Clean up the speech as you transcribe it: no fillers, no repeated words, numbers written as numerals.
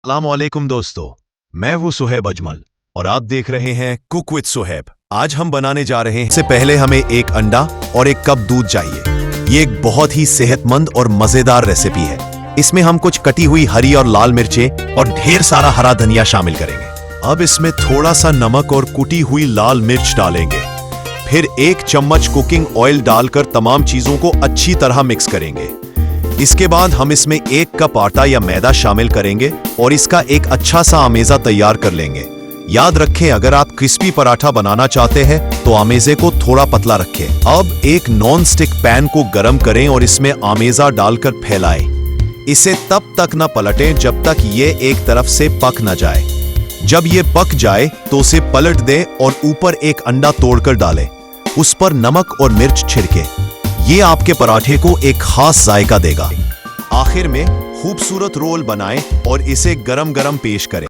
अस्सलाम वालेकुम दोस्तों, मैं हूं सुहेब अजमल और आप देख रहे हैं कुक विद सुहेब। आज हम बनाने जा रहे हैं। इससे पहले हमें एक अंडा और एक कप दूध चाहिए। ये एक बहुत ही सेहतमंद और मजेदार रेसिपी है। इसमें हम कुछ कटी हुई हरी और लाल मिर्चें और ढेर सारा हरा धनिया शामिल करेंगे। अब इसमें थोड़ा सा नमक और कुटी हुई लाल मिर्च डालेंगे। फिर 1 चम्मच कुकिंग ऑयल डालकर तमाम चीजों को अच्छी तरह मिक्स करेंगे। इसके बाद हम इसमें 1 कप आटा या मैदा शामिल करेंगे और इसका एक अच्छा सा आमेजा तैयार कर लेंगे। याद रखें, अगर आप क्रिस्पी पराठा बनाना चाहते हैं तो आमेजे को थोड़ा पतला रखें। अब एक नॉन स्टिक पैन को गरम करें और इसमें आमेजा डालकर फैलाएं। इसे तब तक न पलटें जब तक ये एक तरफ से पक न जाए। जब ये पक जाए तो उसे पलट दें और ऊपर एक अंडा तोड़कर डालें। उस पर नमक और मिर्च छिड़कें। ये आपके पराठे को एक खास जायका देगा। आखिर में खूबसूरत रोल बनाएं और इसे गरम गरम पेश करें।